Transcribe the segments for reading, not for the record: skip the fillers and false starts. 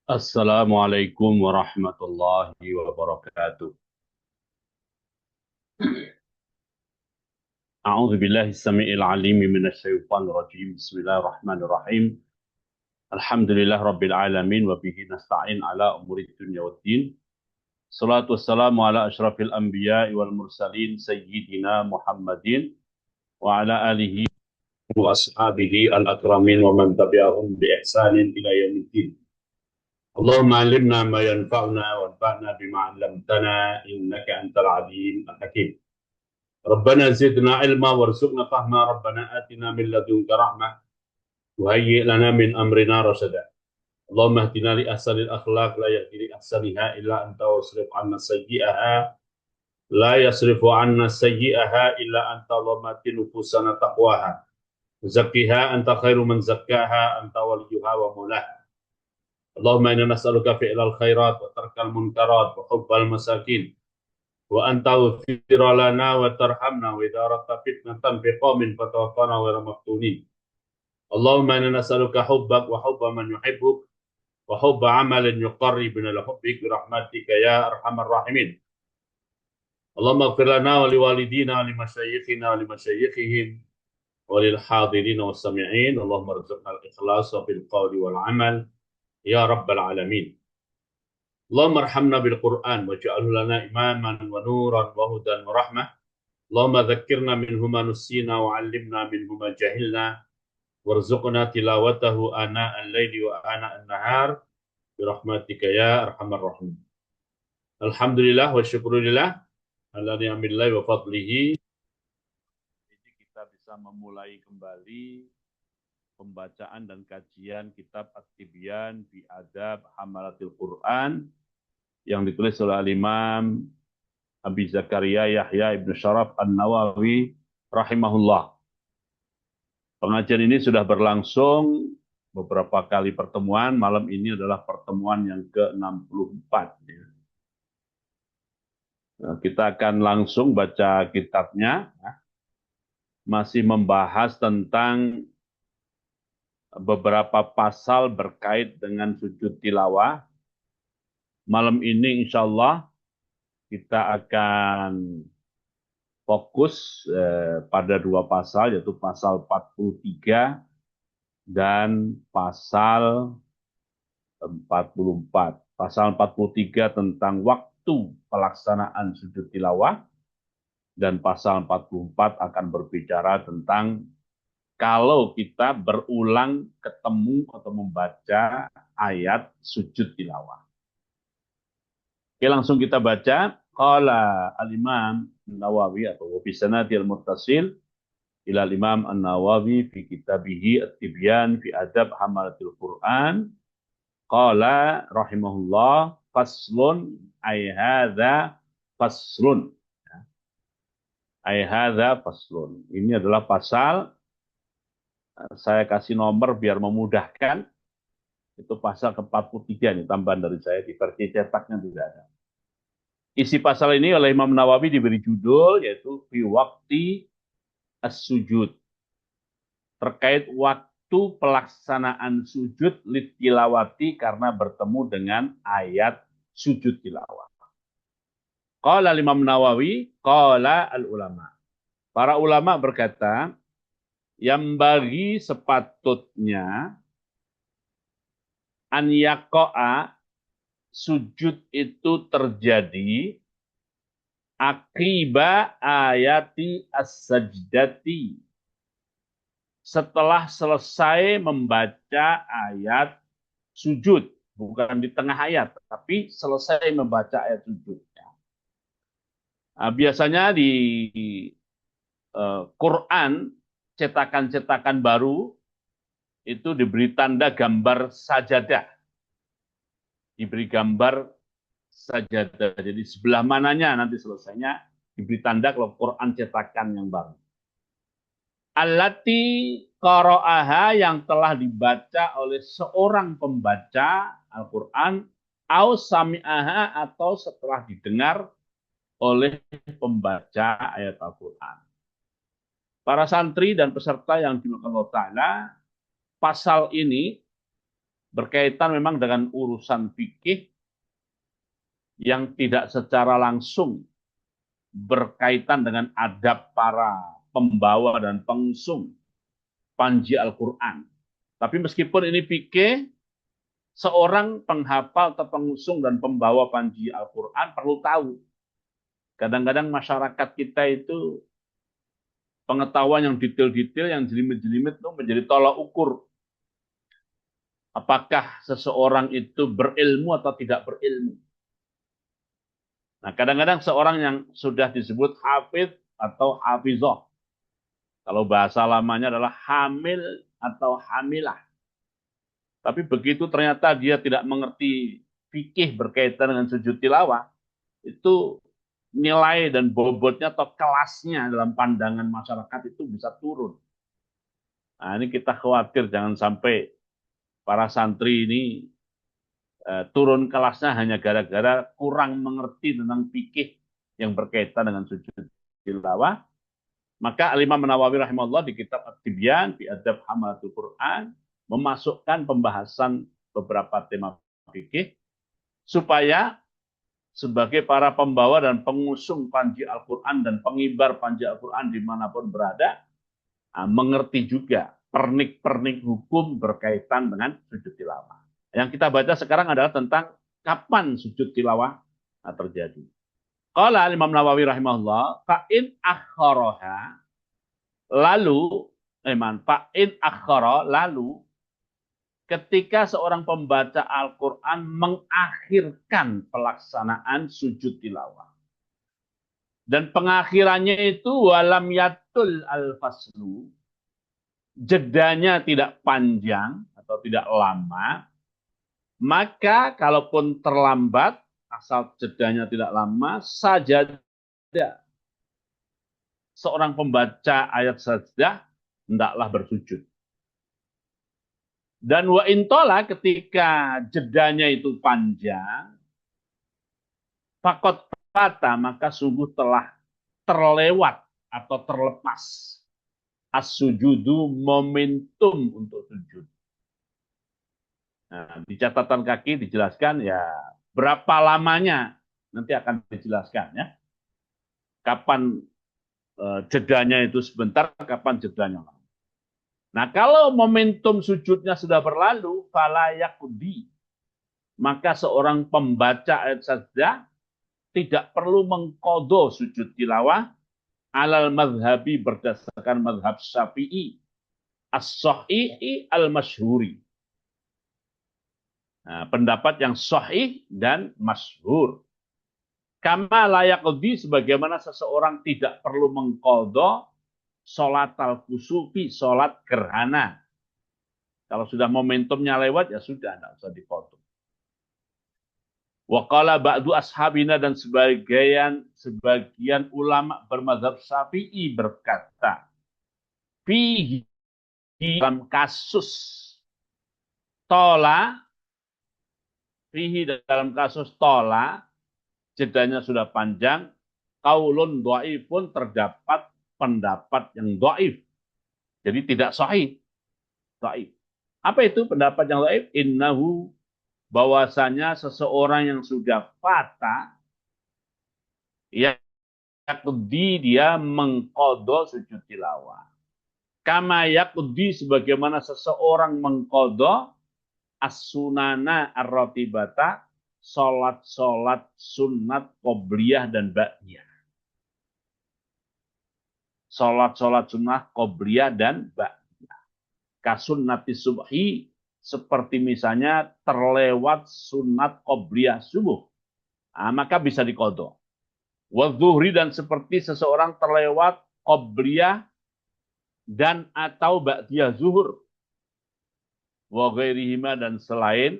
Assalamualaikum warahmatullahi wabarakatuh. A'udzu billahi samiil alim minasy syaithanir rajim. Bismillahirrahmanirrahim. Alhamdulillah rabbil alamin wa bihi nasta'in ala umuri dunya waddin. Salatu wassalamu ala asyrafil anbiya'i wal mursalin sayyidina Muhammadin wa ala alihi wa ashabihi al-akramin wa man tabi'ahum bi ihsanin ila yaumiddin. Allahumma 'allimna ma yanfa'una wanfa'na bima 'allamtana innaka antal alim al-hakim. ربنا زدنا علما وارزقنا فهما ربنا آتنا من لدنك رحمة وهيئ لنا من أمرنا رشدا اللهم اهدنا لأحسن الأخلاق لا يهدي لأحسنها إلا أنت واصرف عنا سيئها لا يصرف عنا سيئها إلا أنت اللهم آت نفوسنا تقواها وزكها أنت خير من زكاها أنت وليها ومولاها اللهم إنا نسألك فعل الخيرات وترك المنكرات وحب المساكين وأن تغفر لنا وترحمنا وإذا أردت فتنة في قوم فتوفنا غير مفتونين اللهم إنا نسألك حبك وحب من يحبك وحب عمل يقربنا لحبك برحمتك يا أرحم الراحمين اللهم اغفر لنا ولوالدينا ولمشايخنا ولمشايخهم وللحاضرين والسامعين اللهم ارزقنا الإخلاص في القول والعمل يا رب العالمين اللهم ارحمنا بالقرآن واجعله لنا إماما ونورا وهدى ورحمة اللهم ذكرنا منه ما نسينا وعلمنا منه ما جهلنا وارزقنا تلاوته آناء الليل وآناء النهار برحمتك يا أرحم الراحمين. Alhamdulillah wa syukurillah ala ni'amillahi wa fadlihi. Ini kita bisa memulai kembali pembacaan dan kajian kitab At-Tibyan fi Adab Hamalatil Quran yang ditulis oleh Imam Abi Zakaria Yahya Ibn Syaraf An-Nawawi rahimahullah. Pengajian ini sudah berlangsung beberapa kali pertemuan. Malam ini adalah pertemuan yang ke-64. Nah, kita akan langsung baca kitabnya. Masih membahas tentang beberapa pasal berkait dengan sujud tilawah. Malam ini insya Allah kita akan fokus pada dua pasal, yaitu pasal 43 dan pasal 44. Pasal 43 tentang waktu pelaksanaan sujud tilawah, dan pasal 44 akan berbicara tentang kalau kita berulang ketemu atau membaca ayat sujud tilawah. Oke, langsung kita baca. Qala al-Imam Nawawi atau fi sanadil muttasil ila Imam An-Nawawi fi kitabihi At-Tibyan fi Adab Hamalatil Quran. Qala rahimahullah faslun ay hadza faslun. Ay hadza faslun. Ini adalah pasal, saya kasih nomor biar memudahkan. Itu pasal ke-43 nih, tambahan dari saya, di versi cetaknya tidak ada. Isi pasal ini oleh Imam Nawawi diberi judul yaitu fi waqti as-sujud. Terkait waktu pelaksanaan sujud litilawati karena bertemu dengan ayat sujud tilawah. Qala Imam Nawawi, qala al-ulama. Para ulama berkata, yang bagi sepatutnya an yaqa'a sujud itu terjadi akiba ayati as-sajdati setelah selesai membaca ayat sujud, bukan di tengah ayat, tapi selesai membaca ayat sujud. Nah, biasanya di Quran cetakan-cetakan baru itu diberi tanda gambar sajadah. Diberi gambar sajadah. Jadi sebelah mananya nanti selesainya diberi tanda kalau Quran cetakan yang baru. Allati qara'aha yang telah dibaca oleh seorang pembaca Al-Quran, au sami'aha atau setelah didengar oleh pembaca ayat Al-Quran. Para santri dan peserta yang dimuliakan Allah Ta'ala, pasal ini berkaitan memang dengan urusan fikih yang tidak secara langsung berkaitan dengan adab para pembawa dan pengusung Panji Al-Quran. Tapi meskipun ini fikih, seorang penghafal atau pengusung dan pembawa Panji Al-Quran perlu tahu. Kadang-kadang masyarakat kita itu pengetahuan yang detail-detail, yang jelimet-jelimet itu menjadi tolak ukur. Apakah seseorang itu berilmu atau tidak berilmu. Nah, kadang-kadang seorang yang sudah disebut hafidh atau hafizah, kalau bahasa lamanya adalah hamil atau hamilah. Tapi begitu ternyata dia tidak mengerti fikih berkaitan dengan sujud tilawah, itu nilai dan bobotnya atau kelasnya dalam pandangan masyarakat itu bisa turun. Nah, ini kita khawatir jangan sampai para santri ini turun kelasnya hanya gara-gara kurang mengerti tentang fikih yang berkaitan dengan sujud tilawah. Maka Al-Imam Nawawi rahimahullah di kitab At-Tibyan fi Adab Hamalatul Quran memasukkan pembahasan beberapa tema fikih supaya sebagai para pembawa dan pengusung Panji Al-Quran dan pengibar Panji Al-Quran dimanapun berada, mengerti juga pernik-pernik hukum berkaitan dengan sujud tilawah. Yang kita baca sekarang adalah tentang kapan sujud tilawah terjadi. Qala Imam Nawawi rahimahullah, fa'in akharaha, lalu, fa'in akhara, lalu, ketika seorang pembaca Al-Quran mengakhirkan pelaksanaan sujud tilawah. Dan pengakhirannya itu walam yatul al-faslu, jedanya tidak panjang atau tidak lama, maka kalaupun terlambat, asal jedanya tidak lama, sajadah seorang pembaca ayat sajdah hendaklah bersujud. Dan wa intola ketika jedanya itu panjang, fakot fata maka sungguh telah terlewat atau terlepas as-sujudu momentum untuk sujud. Nah, di catatan kaki dijelaskan ya berapa lamanya nanti akan dijelaskan ya. Kapan jedanya itu sebentar, kapan jedanya lama. Nah, kalau momentum sujudnya sudah berlalu, fala yaqdi, maka seorang pembaca ayat sajdah tidak perlu mengqadha sujud tilawah alal madhabi berdasarkan madhab Syafi'i as-sahihi al-masyhuri. Nah, pendapat yang sahih dan masyhur. Kama layaqdi, sebagaimana seseorang tidak perlu mengqadha sholat al-kusufi, sholat gerhana. Kalau sudah momentumnya lewat, ya sudah, tidak usah dipotong. Wa qala ba'du ashabina, dan sebagian ulama bermadzhab Syafi'i berkata, fihi, dalam kasus tola, fihi dalam kasus tola, jedanya sudah panjang, qaulun dhaifun, terdapat pendapat yang dhaif. Jadi tidak sahih. Dhaif. Apa itu pendapat yang dhaif? Innahu, bahwasanya seseorang yang sudah fata, yaqdi, dia mengqadha sujud tilawah. Kama yaqdi, sebagaimana seseorang mengqadha as-sunana ar-ratibata, salat-salat sunat qobliyah dan ba'diyah. Salat-salat sunat qobliyah dan ba'diyah. Kasunnati subhi, seperti misalnya terlewat sunat qobliyah subuh, maka bisa diqadha. Wa zuhri, dan seperti seseorang terlewat qobliyah dan atau ba'diyah zuhur. Wa ghairihima, dan selain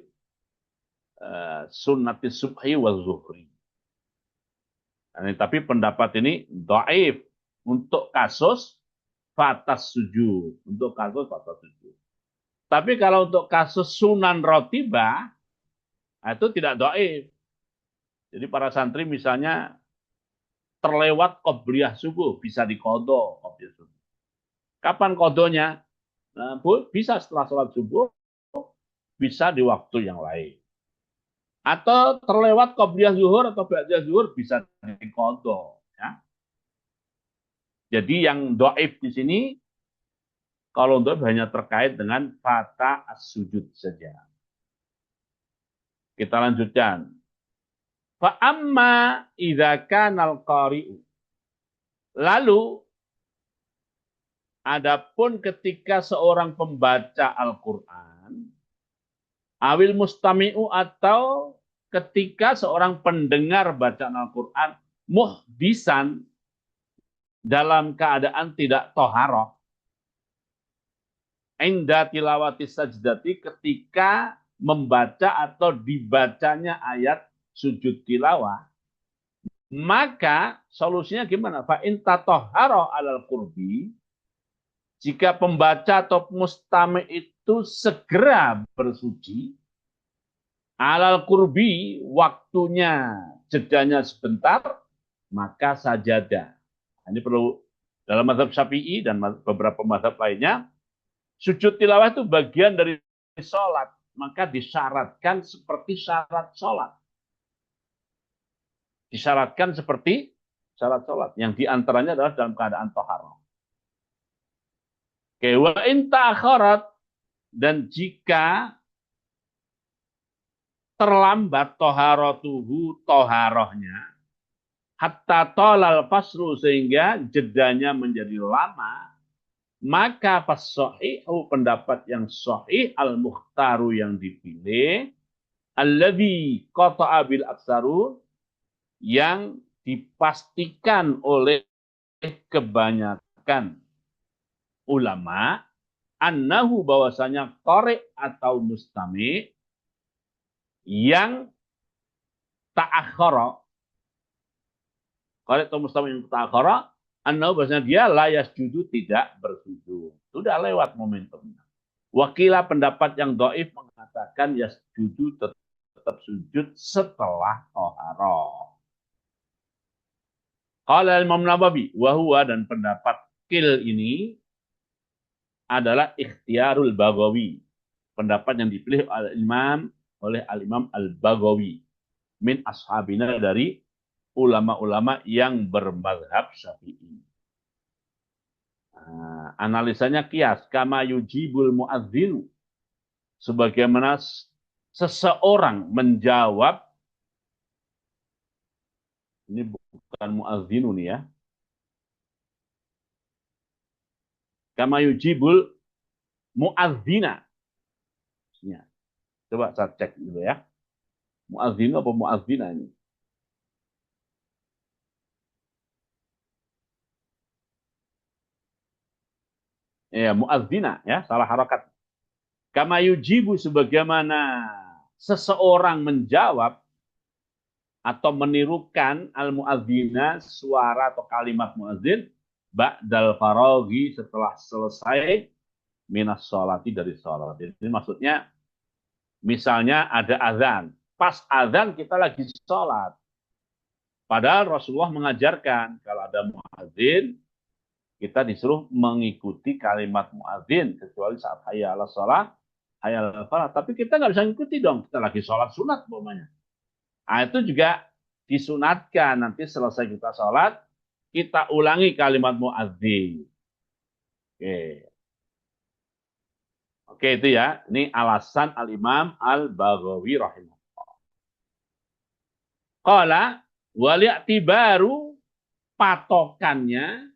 sunnati subhi wa zuhri. Tapi pendapat ini dhaif untuk kasus fatas sujud. Untuk kasus fatas sujud. Tapi kalau untuk kasus sunan rotibah, itu tidak dhaif. Jadi para santri misalnya terlewat qobliyah subuh, bisa diqadha qobliyah subuh. Kapan qadhanya? Nah, bisa setelah sholat subuh, bisa di waktu yang lain. Atau terlewat qobliyah zuhur atau ba'diyah zuhur bisa diqadha, ya. Jadi yang dhaif di sini kalau dhaif hanya terkait dengan fata as-sujud saja. Kita lanjutkan. Fa amma idza kana al-qari'u. Lalu adapun ketika seorang pembaca Al-Qur'an awil mustami'u atau ketika seorang pendengar bacaan Al-Quran muhdisan dalam keadaan tidak toharoh inda tilawati sajdati ketika membaca atau dibacanya ayat sujud tilawah, maka solusinya gimana? Fa in tatoharo alal qurbi, jika pembaca atau mustami itu segera bersuci, alal kurbi waktunya jedanya sebentar, maka sajadah. Ini perlu dalam mazhab Syafi'i dan beberapa mazhab lainnya, sujud tilawah itu bagian dari sholat, maka disyaratkan seperti syarat sholat. Disyaratkan seperti syarat sholat, yang diantaranya adalah dalam keadaan toharoh. Oke, wa in ta'akharat, dan jika terlambat toharotuhu toharohnya, hatta tolal faslu sehingga jedanya menjadi lama, maka pas-shahihu pendapat yang sahih al-mukhtaru yang dipilih, alladzi qata'a bil aksaru yang dipastikan oleh kebanyakan ulama, annahu bahwasanya qari atau mustami yang ta'akhara, qari atau mustami yang ta'akhara, annahu bahwasanya dia la yasjudu tidak bersujud. Sudah lewat momentumnya. Wakilah pendapat yang dhaif mengatakan yasjudu tetap sujud setelah taharah. Qala Imam Nawawi wa huwa, dan pendapat kil ini adalah ikhtiarul Baghawi, pendapat yang dipilih oleh Al-Imam Al-Baghawi min ashabina, dari ulama-ulama yang bermadzhab Syafi'i. Nah, analisanya kias kama yujibul muadzinu, sebagaimana seseorang menjawab, ini bukan muadzinu nih ya, kama yujibul muadzina. Coba saya cek dulu ya. Muadzinu apa muadzina ini? Ya, muadzina ya, salah harakat. Kama yujibu, sebagaimana seseorang menjawab atau menirukan al-muadzina, suara atau kalimat muadzin, ba'dal faraghi, setelah selesai minas sholati, dari sholat. Ini maksudnya misalnya ada azan, pas azan kita lagi sholat. Padahal Rasulullah mengajarkan kalau ada muadzin kita disuruh mengikuti kalimat muadzin kecuali saat hayya 'alas shalah, hayya 'alal falah. Tapi kita nggak bisa ngikuti dong, kita lagi sholat sunat umpamanya. Nah, itu juga disunatkan, nanti selesai kita sholat kita ulangi kalimat muadzin. Oke. Oke, itu ya. Ini alasan Al-Imam Al-Baghawi rahimahullah. Qala wali'tibaru, patokannya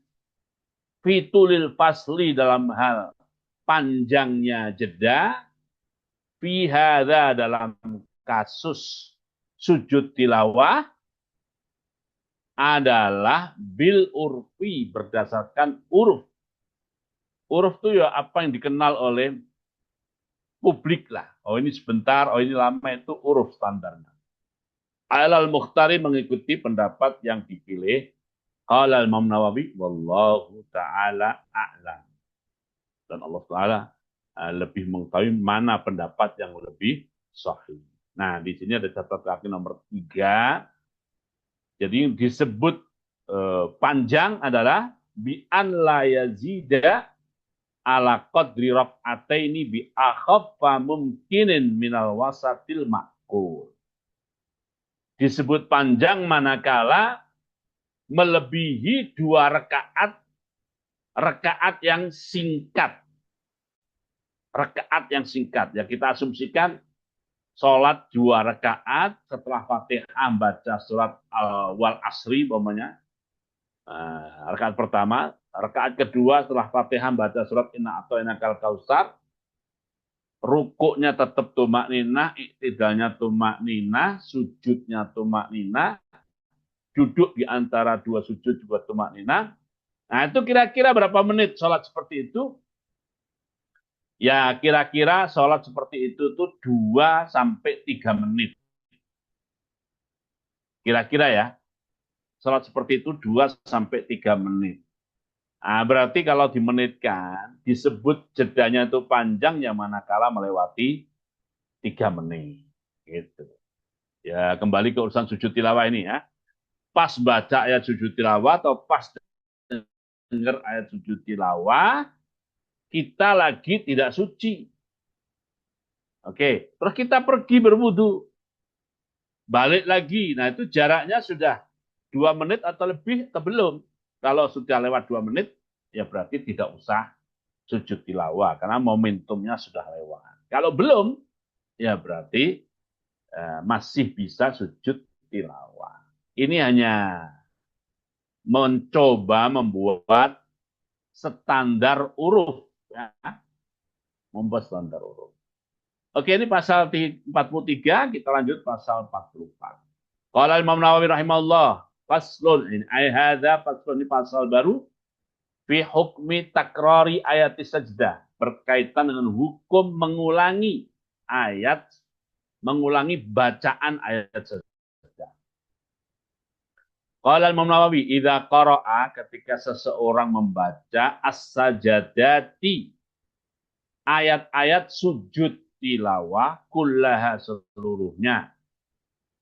fitulil fasli, dalam hal panjangnya jeda, fi hadza, dalam kasus sujud tilawah, adalah bil urfi, berdasarkan uruf. Uruf itu ya apa yang dikenal oleh publik lah. Oh ini sebentar, oh ini lama, itu uruf standarnya. Alal mukhtari, mengikuti pendapat yang dipilih. Qala Imam Nawawi wallahu taala a'lam. Dan Allah taala lebih mengetahui mana pendapat yang lebih sahih. Nah, di sini ada catatan kaki nomor 3. Jadi yang disebut panjang adalah bi an la yazida ala qadri raq'ataini bi akhaffa mumkinin minal wasatil ma'qul. Disebut panjang manakala melebihi 2 rakaat, rakaat yang singkat. Rakaat yang singkat. Ya kita asumsikan sholat 2 rakaat setelah Fatihah baca surat wal asri umpamanya. Rakaat pertama, rakaat kedua setelah Fatihah baca surat inna a'tainakal kautsar. Rukuknya tetap tumak ninah, iktidalnya tumak ninah, sujudnya tumak ninah, duduk di antara 2 sujud juga tumak ninah. Nah itu kira-kira berapa menit sholat seperti itu? Ya kira-kira sholat seperti itu tuh 2 sampai 3 menit. Kira-kira ya, sholat seperti itu 2 sampai 3 menit. Nah, berarti kalau dimenitkan, disebut jedanya itu panjang yang manakala melewati 3 menit. Gitu. Ya, kembali ke urusan sujud tilawah ini ya. Pas baca ayat sujud tilawah atau pas dengar ayat sujud tilawah, kita lagi tidak suci. Oke, terus kita pergi berwudu. Balik lagi, nah itu jaraknya sudah 2 menit atau lebih atau belum. Kalau sudah lewat 2 menit, ya berarti tidak usah sujud tilawah karena momentumnya sudah lewat. Kalau belum, ya berarti masih bisa sujud tilawah. Ini hanya mencoba membuat standar uruf, ya. Membuat standar uruf. Oke, ini pasal 43, kita lanjut pasal 44. Qala Imam Nawawi rahimahullah, faslun ini hadza faslun, ini pasal baru fi hukmi takrari ayat sajdah, berkaitan dengan hukum mengulangi ayat, mengulangi bacaan ayat sajdah. Qala Imam Nawawi, idza qara'a, ketika seseorang membaca as-sajadati, ayat-ayat sujud tilawah, kullaha, seluruhnya,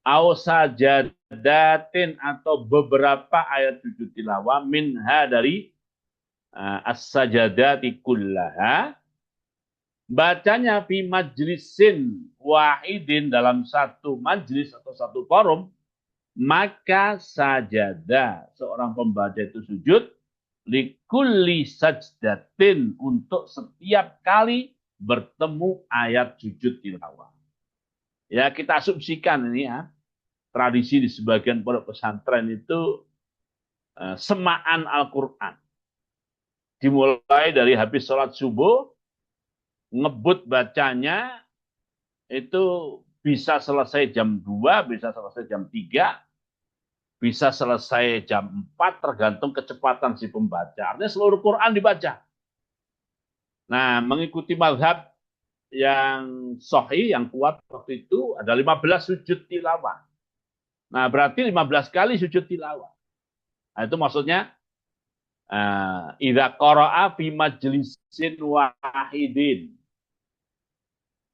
au sajadatin, atau beberapa ayat sujud tilawah, minha, dari as-sajadati kullaha, bacanya fi majlisin wahidin, dalam satu majlis atau satu forum, maka sajada, seorang pembaca itu sujud, likulli sajdatin, untuk setiap kali bertemu ayat sujud tilawah. Ya kita asumsikan ini ya, tradisi di sebagian pondok pesantren itu semaan Al-Quran. Dimulai dari habis sholat subuh, ngebut bacanya itu bisa selesai jam 2, bisa selesai jam 3, bisa selesai jam 4, tergantung kecepatan si pembaca. Artinya seluruh Quran dibaca. Nah, mengikuti mazhab yang sahih, yang kuat waktu itu, ada 15 sujud tilawah. Nah, berarti 15 kali sujud tilawah. Nah, itu maksudnya idza qara'a fi majlisin wahidin,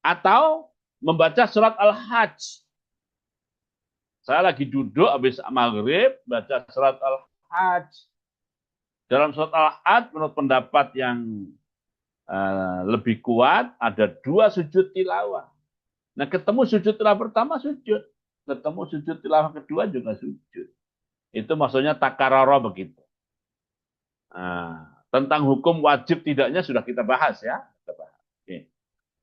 atau membaca surat Al-Hajj. Saya lagi duduk habis maghrib baca surat Al-Hajj. Dalam surat Al-Hajj menurut pendapat yang lebih kuat ada 2 sujud tilawah. Nah, ketemu sujud tilawah pertama sujud, ketemu sujud tilawah kedua juga sujud. Itu maksudnya takarara begitu. Tentang hukum wajib tidaknya sudah kita bahas ya. Oke.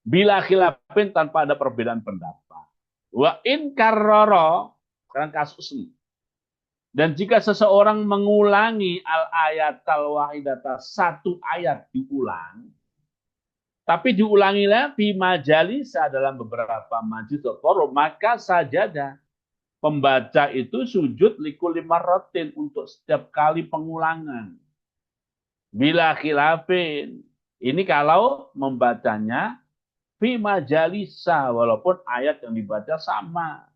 Bila khilafin, tanpa ada perbedaan pendapat. Wa in karrara, sekarang kasus ini. Dan jika seseorang mengulangi al-ayat al-wahidata, satu ayat diulang, tapi diulangi lagi majalisa, dalam beberapa majlis atau forum, maka sajadah, pembaca itu sujud likulli marratin, untuk setiap kali pengulangan. Bila khilafin, ini kalau membacanya fi majalisa, walaupun ayat yang dibaca sama.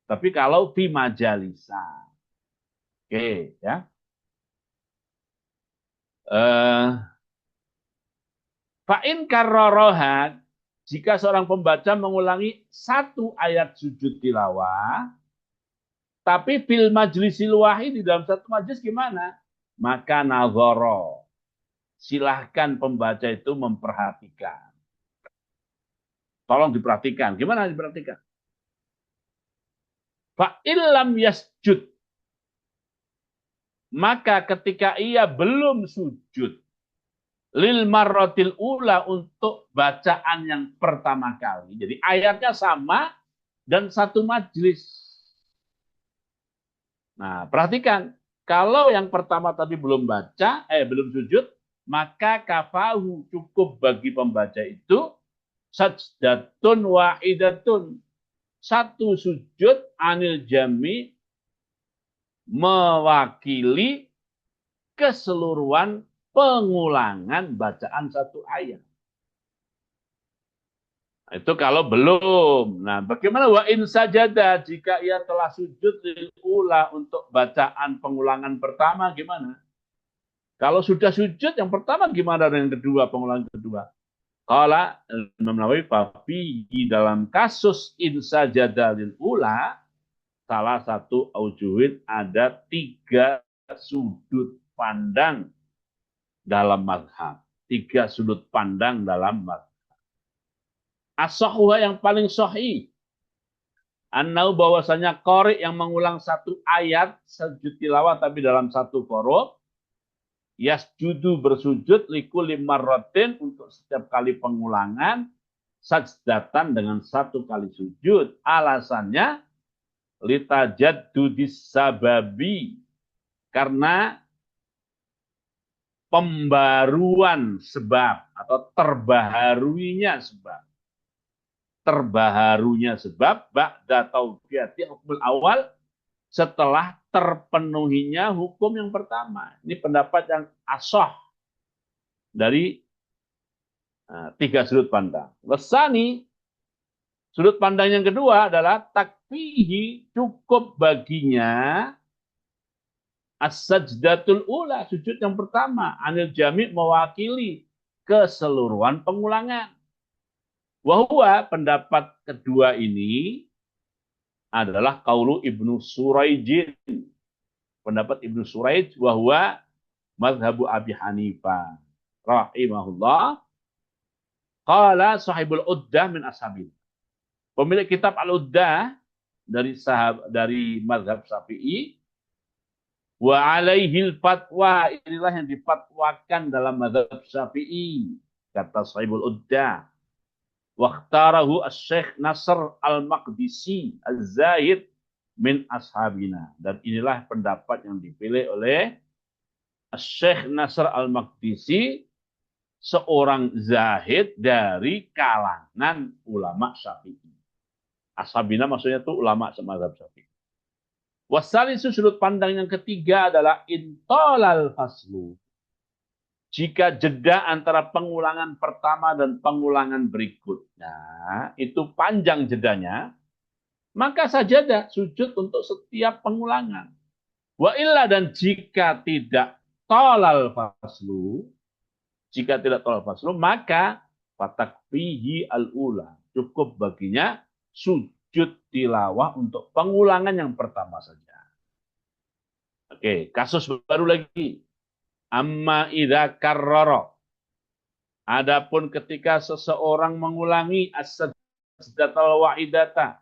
Tapi kalau fi majalisa. Oke, ya. Fa'in karrorohat, jika seorang pembaca mengulangi satu ayat sujud tilawah, tapi fil majlisil wahid, di dalam satu majlis, gimana? Maka nazara, silahkan pembaca itu memperhatikan. Tolong diperhatikan. Gimana diperhatikan? Fa'illam yasjud. Maka ketika ia belum sujud lil marratil ula untuk bacaan yang pertama kali. Jadi ayatnya sama dan satu majlis. Nah, perhatikan. Kalau yang pertama tadi belum belum sujud, maka kafahu cukup bagi pembaca itu sajdatun wahidatun. Satu sujud anil jami mewakili keseluruhan pengulangan bacaan satu ayat. Itu kalau belum. Nah, bagaimana wa in sajada jika ia telah sujud lil ula untuk bacaan pengulangan pertama gimana? Kalau sudah sujud yang pertama gimana dengan kedua pengulangan kedua? Qala Imam Nawawi fi dalam kasus in sajada lil ula salah satu aujuhid ada 3 sudut pandang dalam mazhab. 3 sudut pandang dalam mazhab. As-sahwa yang paling sahih. Annau bahwasanya qari yang mengulang satu ayat sujud tilawah tapi dalam satu huruf yasjudu bersujud likulli marratin untuk setiap kali pengulangan sajdatan dengan satu kali sujud. Alasannya litajaddudis sababi karena pembaruan sebab atau terbaharuinya sebab. Terbaharunya sebab ba'da tauqiyati hukmul awal setelah terpenuhinya hukum yang pertama. Ini pendapat yang ashah dari 3 sudut pandang. Wasani, sudut pandang yang kedua adalah takfihi cukup baginya as-sajdatul ula, sujud yang pertama, anil jami' mewakili keseluruhan pengulangan. Wahwa pendapat kedua ini adalah qaulu Ibnu Suraijin. Pendapat Ibnu Suraij wahwa mazhabu Abi Hanifah rahimahullah. Qala sahibul uddah min ashabil. Pemilik kitab Al-Uddah dari mazhab Syafi'i wa alaihil fatwa, inilah yang difatwakan dalam mazhab Syafi'i kata sahibul uddah. Waqtarahu Asy-Syaikh Nasr Al-Maqdisi Az-Zahid min ashabina. Dan inilah pendapat yang dipilih oleh Asy-Syaikh Nasr Al-Maqdisi, seorang zahid dari kalangan ulama Syafi'i. Ashabina maksudnya itu ulama mazhab Syafi'i. Wasalisu sudut pandang yang ketiga adalah intolal faslu. Jika jeda antara pengulangan pertama dan pengulangan berikutnya itu panjang jedanya, maka sajadah sujud untuk setiap pengulangan. Wa illa, dan jika tidak tolal faslu, maka fatakfihi al-ula, cukup baginya sujud tilawah untuk pengulangan yang pertama saja. Oke, kasus baru lagi. Amma idza karrara. Adapun ketika seseorang mengulangi as-sajdatul wahidata,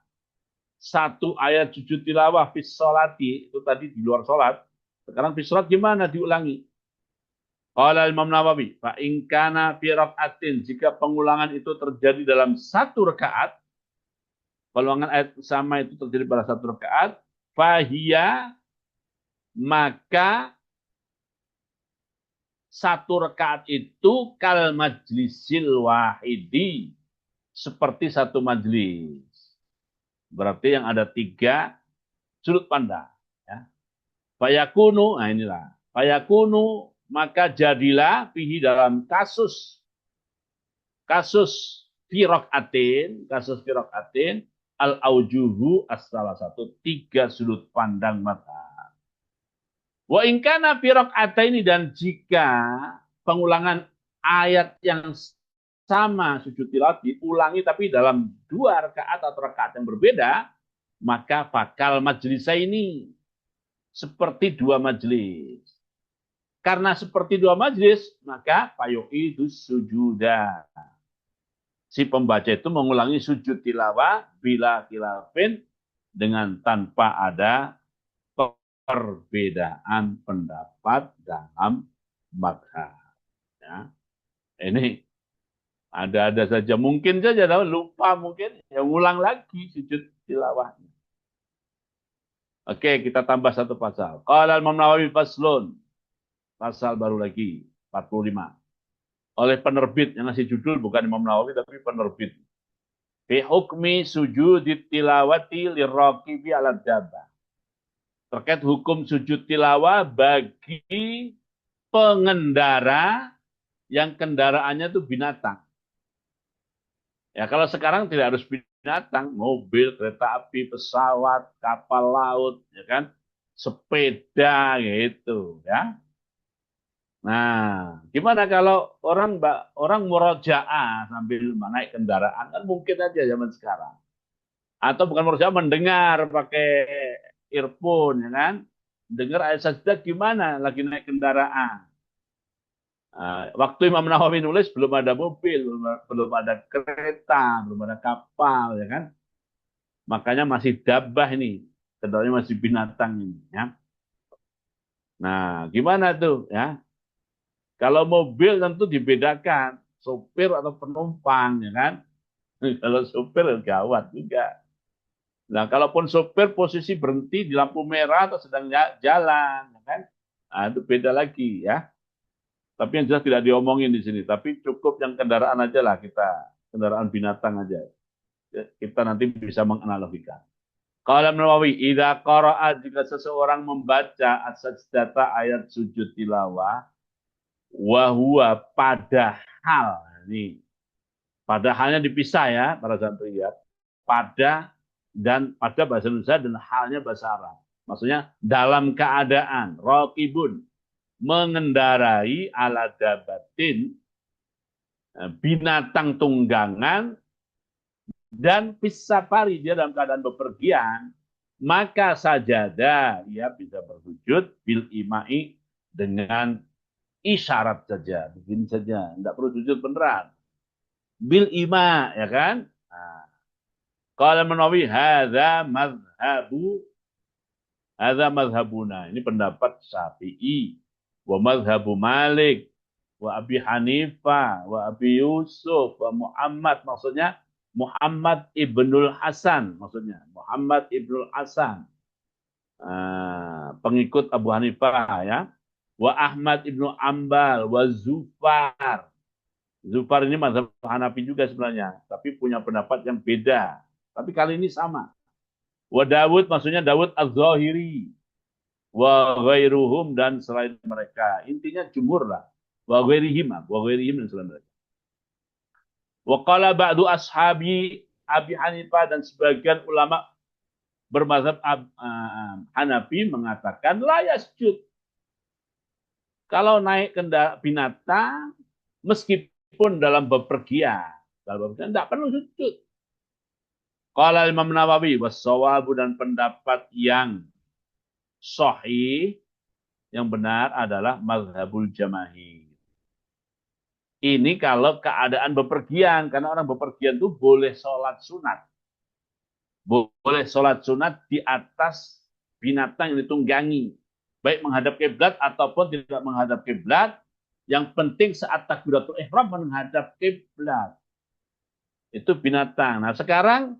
satu ayat sujud tilawah fi sholati, itu tadi di luar salat. Sekarang fi salat gimana diulangi? Qala Imam Nawawi, fa in kana fi rak'atin, jika pengulangan itu terjadi dalam satu rakaat, pengulangan ayat sama itu terjadi pada satu rakaat, fahiya, maka satu rakaat itu kal majlisil wahidi, seperti satu majlis. Berarti yang ada 3 sudut pandang. Ya. Fayakunu, nah inilah. Fayakunu, maka jadilah fihi dalam kasus firaqatin, al-aujuhu as-salah satu, 3 sudut pandang mata. Wa in kana fi rak'ataini, dan jika pengulangan ayat yang sama sujud tilawah diulangi tapi dalam 2 rakaat atau rakaat yang berbeda, maka bakal majlis ini seperti 2 majlis. Karena seperti dua majlis, maka itu sujudah. Si pembaca itu mengulangi sujud tilawah bila khilafin dengan tanpa ada perbedaan pendapat dalam madhab. Ya. Ini ada saja. Mungkin saja lupa mungkin. Ya ulang lagi sujud tilawahnya. Oke, kita tambah satu pasal. Qala Imam Nawawi faslun. Pasal baru lagi, 45. Oleh penerbit, yang ngasih judul bukan Imam Nawawi, tapi penerbit. Fi hukmi sujud tilawati lirraqibi ala dabah. Terkait hukum sujud tilawah bagi pengendara yang kendaraannya itu binatang. Ya, kalau sekarang tidak harus binatang, mobil, kereta api, pesawat, kapal laut, ya kan, sepeda gitu, ya. Nah, gimana kalau orang murojaah sambil naik kendaraan kan mungkin aja zaman sekarang. Atau bukan murojaah, mendengar pakai earphone, ya kan? Dengar ayat sajdah gimana lagi naik kendaraan. Nah, waktu Imam Nawawi nulis belum ada mobil, belum ada kereta, belum ada kapal, ya kan? Makanya masih dabah ini, kendaraannya masih binatang ini, ya. Nah, gimana tuh, ya? Kalau mobil tentu dibedakan sopir atau penumpang, ya kan? Kalau sopir gawat juga. Nah, kalaupun sopir posisi berhenti di lampu merah atau sedang jalan, ya kan? Nah, itu beda lagi, ya. Tapi yang jelas tidak diomongin di sini. Tapi cukup yang kendaraan aja lah kita, kendaraan binatang aja. Kita nanti bisa menganalogikan. Kalau Nawawi, idza qara'a jika seseorang membaca as-sajdata ayat sujud tilawah, wa huwa padahal ini padahalnya dipisah ya para santri ya. Pada bahasa Indonesia dan halnya bahasa Arab. Maksudnya dalam keadaan raqibun mengendarai ala dabatin binatang tunggangan dan pisafari dia dalam keadaan bepergian, maka sajadah ia bisa bersujud bil imai dengan isyarat saja, begini saja, tidak perlu sujud beneran. Bil ima, ya kan? Nah, kalau menawi hadza madhabuna. Ini pendapat Syafi'i, wa madhabu Malik, wa Abi Hanifah, wa Abi Yusuf, wa Muhammad. Maksudnya Muhammad ibnul Hasan. Maksudnya Muhammad ibnul Hasan. Pengikut Abu Hanifah ya. Wa Ahmad ibnu Ambal, wa Zufar. Zufar ini mazhab Hanafi juga sebenarnya, tapi punya pendapat yang beda. Tapi kali ini sama. Wa Dawud maksudnya Dawud Az-Zahiri. Wa ghairuhum dan selain mereka. Intinya jumhur lah. Wa ghairihim dan selain mereka. Wa qala ba'du ashabi Abi Hanifah dan sebagian ulama bermazhab Hanafi mengatakan la yasjud. Kalau naik kendaraan binatang meskipun dalam bepergian tidak perlu sujud. Qala Imam Nawawi wassawabu dan pendapat yang sahih yang benar adalah mazhabul jamaahir. Ini kalau keadaan bepergian, karena orang bepergian itu boleh sholat sunat. Boleh sholat sunat di atas binatang yang ditunggangi. Baik menghadap kiblat ataupun tidak menghadap kiblat. Yang penting saat takbiratul ihram menghadap kiblat. Itu binatang. Nah sekarang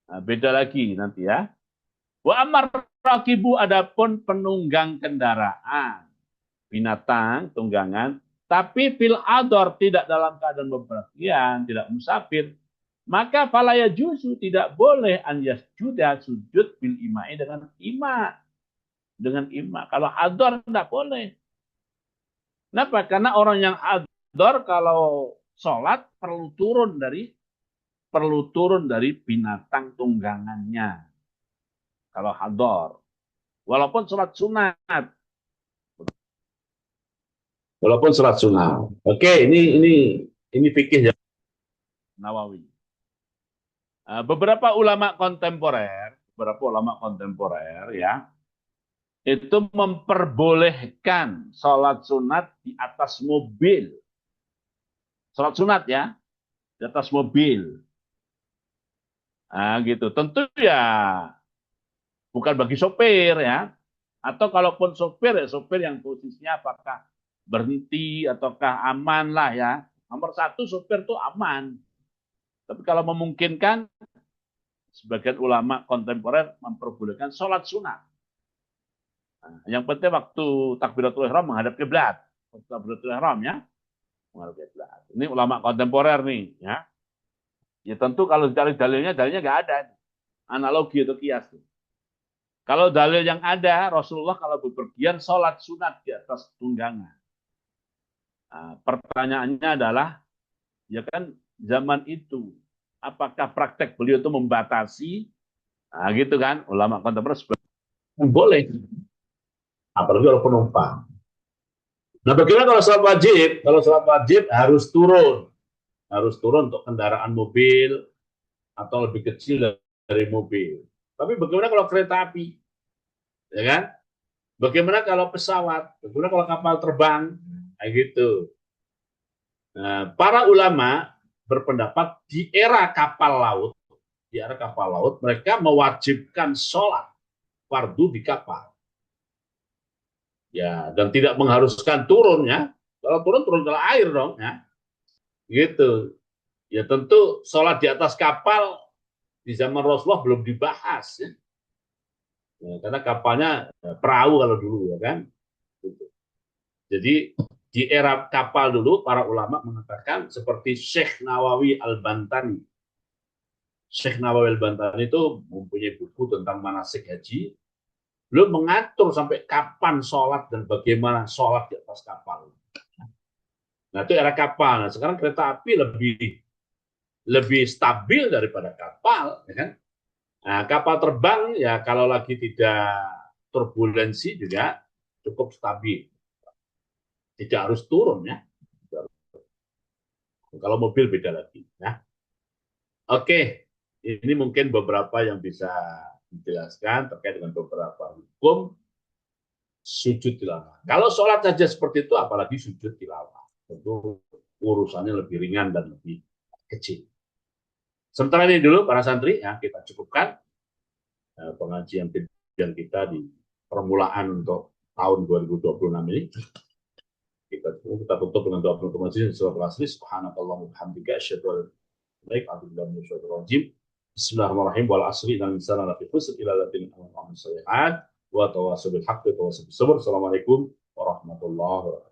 beda lagi nanti ya. Wa amar rakibu adapun penunggang kendaraan. Binatang, tunggangan. Tapi fil ador tidak dalam keadaan bepergian, tidak musafir. Maka falaya juzu tidak boleh an yasjuda sujud bil imai dengan ima. Dengan ima. Kalau ador tidak boleh. Kenapa? Karena orang yang ador kalau sholat perlu turun dari binatang tunggangannya. Kalau hador. Walaupun sholat sunat. Walaupun sholat sunat. Oke, ini fikih ya. Nawawi. Beberapa ulama kontemporer ya, itu memperbolehkan sholat sunat di atas mobil. Sholat sunat ya, di atas mobil. Nah, gitu. Tentu ya bukan bagi sopir ya. Atau kalaupun sopir ya sopir yang posisinya apakah berhenti ataukah aman lah ya. Nomor satu sopir tuh aman. Tapi kalau memungkinkan, sebagian ulama kontemporer memperbolehkan sholat sunat. Nah, yang penting waktu takbiratul ihram menghadap kiblat. Takbiratul ihram ya, menghadap kiblat. Ini ulama kontemporer nih ya. Ya tentu kalau dicari dalilnya nggak ada. Analogi atau kias. Kalau dalil yang ada, Rasulullah kalau bepergian sholat sunat di atas tunggangan. Nah, pertanyaannya adalah, ya kan zaman itu, apakah praktek beliau itu membatasi? Nah, gitu kan, ulama kontemporer boleh. Apalagi kalau penumpang. Nah, bagaimana kalau sholat wajib? Kalau sholat wajib harus turun untuk kendaraan mobil atau lebih kecil dari mobil. Tapi bagaimana kalau kereta api? Ya kan? Bagaimana kalau pesawat? Bagaimana kalau kapal terbang? Kayak gitu. Nah, para ulama berpendapat di era kapal laut mereka mewajibkan sholat fardu di kapal. Ya, dan tidak mengharuskan turun ya. Kalau turun ke air dong ya. Gitu. Ya tentu sholat di atas kapal di zaman Rasulullah belum dibahas ya. Ya, karena kapalnya perahu kalau dulu ya kan. Gitu. Jadi di era kapal dulu para ulama mengatakan seperti Syekh Nawawi Al-Bantani. Syekh Nawawi Al-Bantani itu mempunyai buku tentang manasik haji. Belum mengatur sampai kapan sholat dan bagaimana sholat di atas kapal. Nah itu era kapal. Nah, sekarang kereta api lebih stabil daripada kapal, ya kan? Nah, kapal terbang ya kalau lagi tidak turbulensi juga cukup stabil, tidak harus turun ya. Kalau mobil beda lagi. Ya. Oke, ini mungkin beberapa yang bisa dijelaskan terkait dengan beberapa hukum sujud tilawah. Kalau sholat saja seperti itu, apalagi sujud tilawah, tentu urusannya lebih ringan dan lebih kecil. Sementara ini dulu para santri ya kita cukupkan pengajian kita di permulaan untuk tahun 2026 ini. Kita tutup dengan doa penutup majelis surat al-asri subhanakallahumma bihamdika asyhadu an la ilaha illa anta astaghfiruka Bismillahirrahmanirrahim wal asri innal insana lafi khusr illa alladziina aamanu wa 'amilus shalihaat wa tawassaw bil haqqi wa tawassaw bis sabr. Assalamualaikum warahmatullahi wabarakatuh.